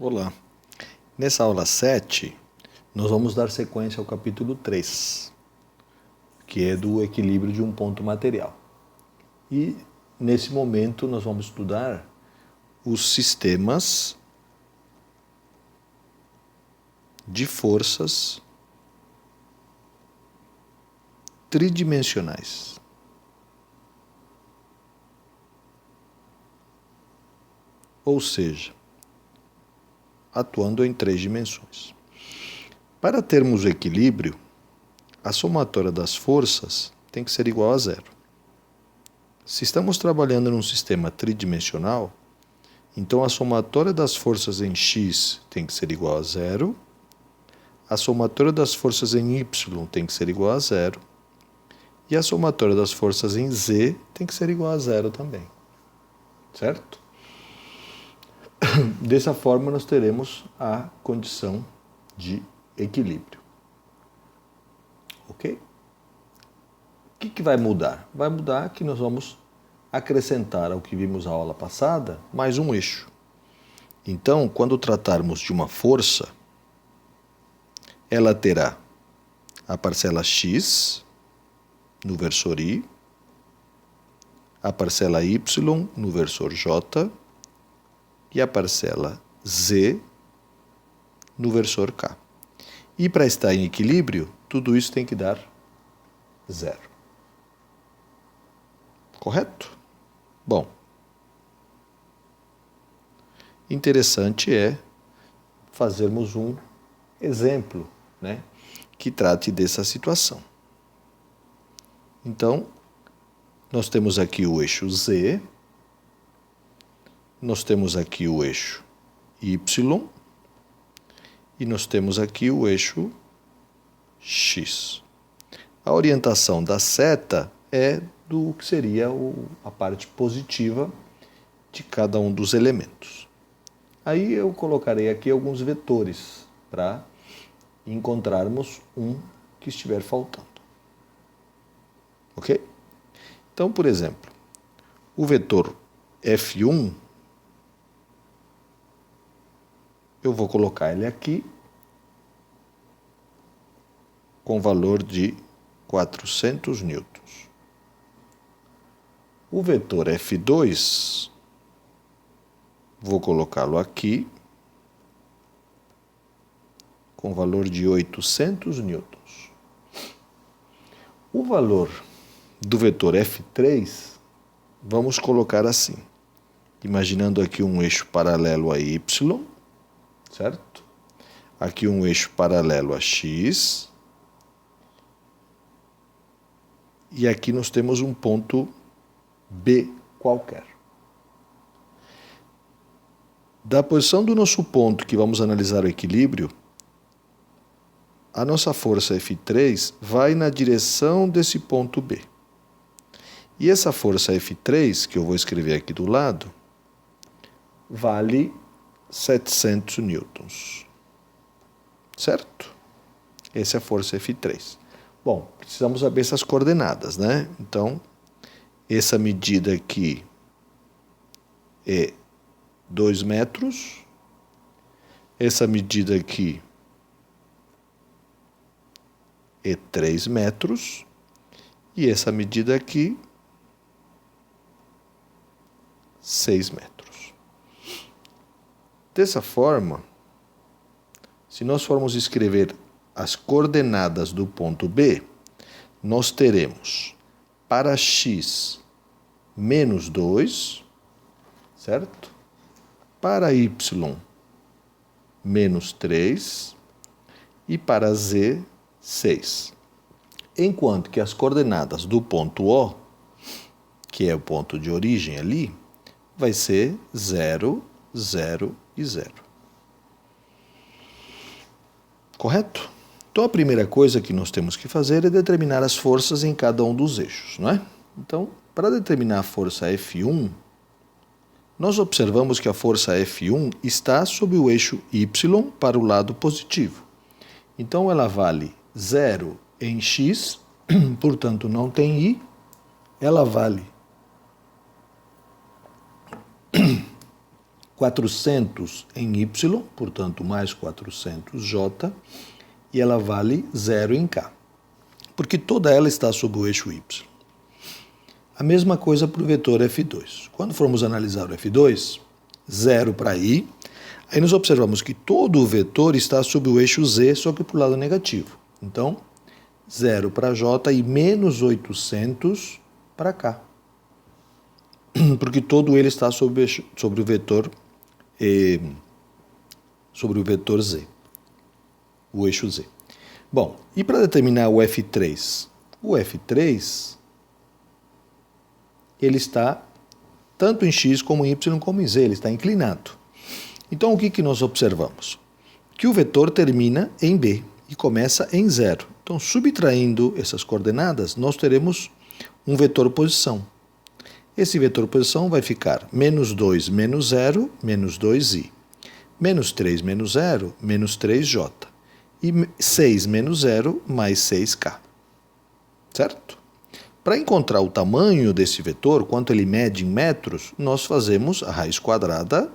Olá, nessa aula 7, nós vamos dar sequência ao capítulo 3, que é do equilíbrio de um ponto material. E, nesse momento, nós vamos estudar os sistemas de forças tridimensionais. Ou seja, atuando em 3 dimensões. Para termos o equilíbrio, a somatória das forças tem que ser igual a zero. Se estamos trabalhando num sistema tridimensional, então a somatória das forças em x tem que ser igual a zero, a somatória das forças em y tem que ser igual a zero, e a somatória das forças em z tem que ser igual a zero também. Certo? Dessa forma, nós teremos a condição de equilíbrio. Ok? O que vai mudar? Vai mudar que nós vamos acrescentar ao que vimos na aula passada mais um eixo. Então, quando tratarmos de uma força, ela terá a parcela x no versor y, a parcela y no versor j e a parcela z no versor k. E para estar em equilíbrio, tudo isso tem que dar zero. Correto? Bom, interessante é fazermos um exemplo, que trate dessa situação. Então, nós temos aqui o eixo Z, nós temos aqui o eixo Y e nós temos aqui o eixo X. A orientação da seta é do que seria a parte positiva de cada um dos elementos. Aí eu colocarei aqui alguns vetores para encontrarmos um que estiver faltando. Ok? Então, por exemplo, o vetor F1, eu vou colocar ele aqui com valor de 400 newtons. O vetor F2, vou colocá-lo aqui com valor de 800 newtons. O valor do vetor F3, vamos colocar assim, imaginando aqui um eixo paralelo a Y, certo? Aqui um eixo paralelo a X, e aqui nós temos um ponto B qualquer. Da posição do nosso ponto que vamos analisar o equilíbrio, a nossa força F3 vai na direção desse ponto B. E essa força F3, que eu vou escrever aqui do lado, vale 700 newtons. Certo? Essa é a força F3. Bom, precisamos saber essas coordenadas, né? Então, essa medida aqui é 2 metros. Essa medida aqui é 3 metros. E essa medida aqui, 6 metros. Dessa forma, se nós formos escrever as coordenadas do ponto B, nós teremos para x menos 2, certo? Para y menos 3 e para z 6. Enquanto que as coordenadas do ponto O, que é o ponto de origem ali, vai ser 0, 0 e 0. Correto? Então, a primeira coisa que nós temos que fazer é determinar as forças em cada um dos eixos, não é? Então, para determinar a força F1, nós observamos que a força F1 está sob o eixo Y para o lado positivo. Então, ela vale 0 em x, portanto, não tem i, ela vale 400 em y, portanto, mais 400j, e ela vale 0 em k, porque toda ela está sob o eixo y. A mesma coisa para o vetor F2. Quando formos analisar o F2, 0 para i, aí nós observamos que todo o vetor está sob o eixo z, só que para o lado negativo. Então, 0 para j e menos 800 para k. Porque todo ele está sobre o vetor z, o eixo z. Bom, e para determinar o F3? O F3, ele está tanto em x como em y como em z, ele está inclinado. Então, o que nós observamos? Que o vetor termina em b e começa em 0. Então, subtraindo essas coordenadas, nós teremos um vetor posição. Esse vetor posição vai ficar menos 2 menos 0, menos 2i. Menos 3 menos 0, menos 3j. E 6 menos 0, mais 6k. Certo? Para encontrar o tamanho desse vetor, quanto ele mede em metros, nós fazemos a raiz quadrada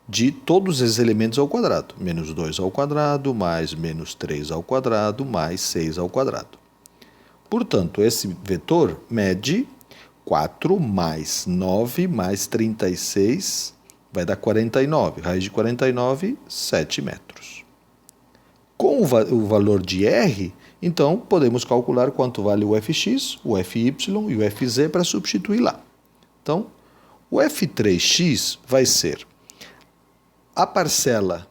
de todos esses elementos ao quadrado. Menos 2 ao quadrado, mais menos 3 ao quadrado, mais 6 ao quadrado. Portanto, esse vetor mede 4 mais 9 mais 36, vai dar 49. Raiz de 49, 7 metros. Com o valor de R, então podemos calcular quanto vale o Fx, o Fy e o Fz para substituir lá. Então, o F3x vai ser a parcela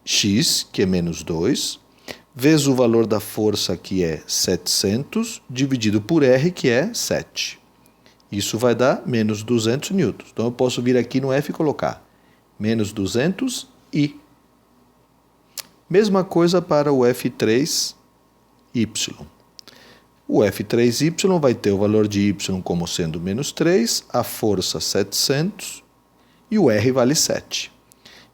x, que é menos 2, vezes o valor da força, que é 700, dividido por R, que é 7. Isso vai dar menos 200 newtons. Então, eu posso vir aqui no F e colocar menos 200 I. Mesma coisa para o F3y. O F3y vai ter o valor de y como sendo menos 3, a força 700 e o R vale 7.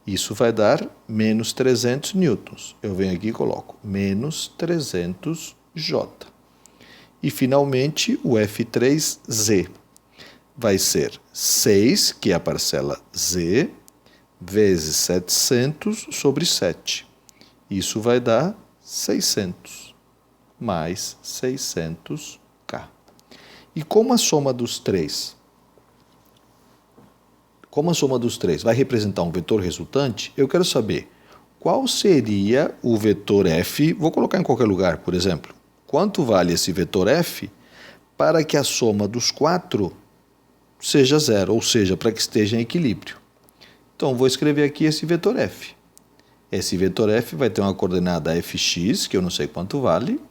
Isso vai dar menos 300 newtons. Eu venho aqui e coloco menos 300J. E, finalmente, o F3Z vai ser 6, que é a parcela Z, vezes 700 sobre 7. Isso vai dar 600, mais 600K. E como a soma dos três vai representar um vetor resultante, eu quero saber qual seria o vetor F, vou colocar em qualquer lugar, por exemplo, quanto vale esse vetor F para que a soma dos 4 seja 0, ou seja, para que esteja em equilíbrio. Então, vou escrever aqui esse vetor F. Esse vetor F vai ter uma coordenada Fx, que eu não sei quanto vale,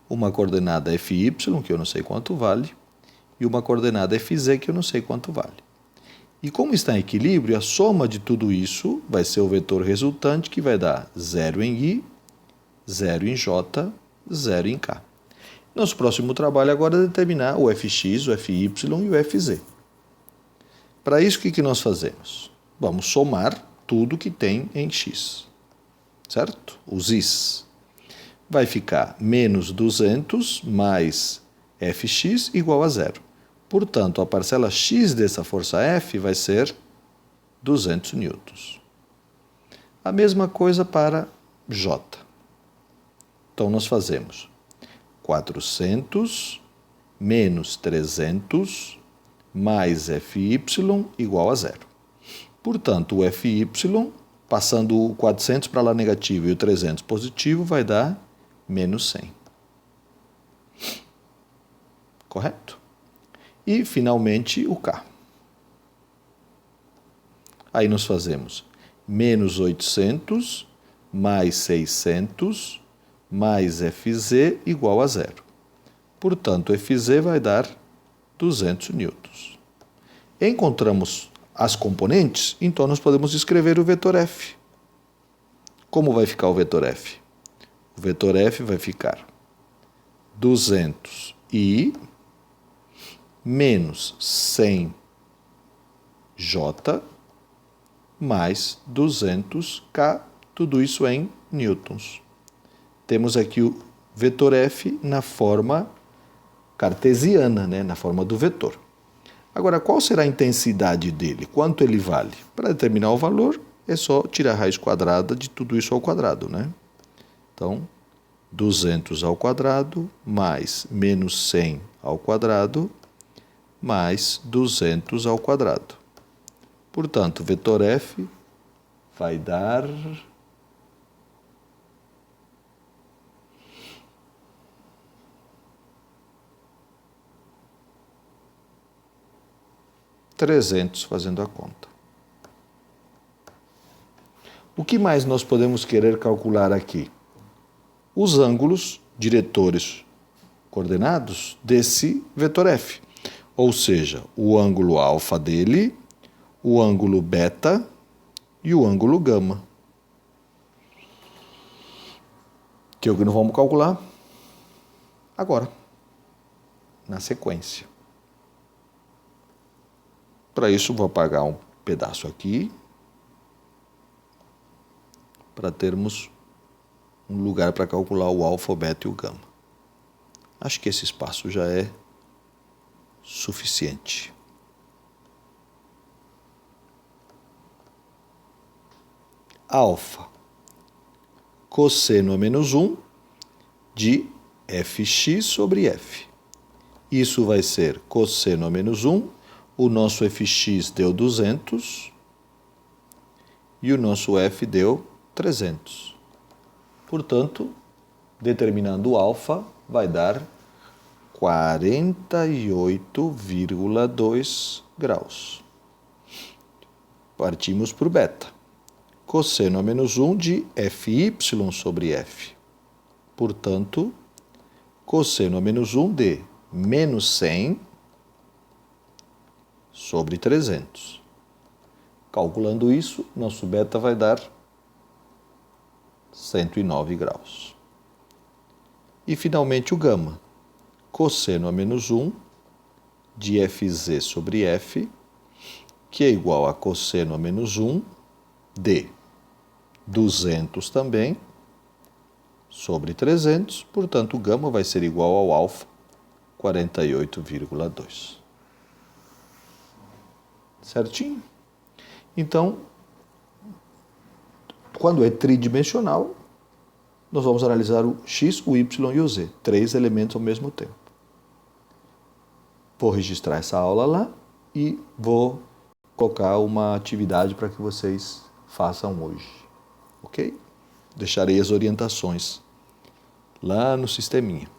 uma coordenada Fy, que eu não sei quanto vale, e uma coordenada Fz, que eu não sei quanto vale. E como está em equilíbrio, a soma de tudo isso vai ser o vetor resultante, que vai dar 0 em I, 0 em J, 0 em K. Nosso próximo trabalho agora é determinar o Fx, o Fy e o Fz. Para isso, o que nós fazemos? Vamos somar tudo que tem em x, certo? Os i's. Vai ficar menos 200 mais Fx igual a 0. Portanto, a parcela x dessa força F vai ser 200 newtons. A mesma coisa para J. Então, nós fazemos 400 menos 300 mais Fy igual a 0. Portanto, o Fy, passando o 400 para lá negativo e o 300 positivo, vai dar menos 100. Correto? E, finalmente, o K. Aí nós fazemos menos 800 mais 600 mais Fz igual a 0. Portanto, Fz vai dar 200 newtons. Encontramos as componentes, então nós podemos escrever o vetor F. Como vai ficar o vetor F? O vetor F vai ficar 200i menos 100J mais 200K, tudo isso em newtons. Temos aqui o vetor F na forma cartesiana, na forma do vetor. Agora, qual será a intensidade dele? Quanto ele vale? Para determinar o valor, é só tirar a raiz quadrada de tudo isso ao quadrado, né? Então, 200 ao quadrado mais menos 100 ao quadrado mais 200 ao quadrado. Portanto, vetor F vai dar 300 fazendo a conta. O que mais nós podemos querer calcular aqui? Os ângulos diretores coordenados desse vetor F. Ou seja, o ângulo alfa dele, o ângulo beta e o ângulo gama. Que é o que nós vamos calcular agora, na sequência. Para isso, vou apagar um pedaço aqui, para termos um lugar para calcular o alfa, o beta e o gama. Acho que esse espaço já é suficiente. Alfa, cosseno a menos 1 de fx sobre f. Isso vai ser cosseno a menos 1. O nosso fx deu 200 e o nosso f deu 300. Portanto, determinando o alfa, vai dar 48,2 graus. Partimos para o beta. Cosseno a menos 1 de fy sobre f. Portanto, cosseno a menos 1 de menos 100 sobre 300. Calculando isso, nosso beta vai dar 109 graus. E, finalmente, o gama. Cosseno a menos 1 de fz sobre f, que é igual a cosseno a menos 1 de 200 também, sobre 300. Portanto, o gama vai ser igual ao alfa, 48,2. Certinho? Então, quando é tridimensional, nós vamos analisar o x, o y e o z. 3 elementos ao mesmo tempo. Vou registrar essa aula lá e vou colocar uma atividade para que vocês façam hoje. Ok? Deixarei as orientações lá no sisteminha.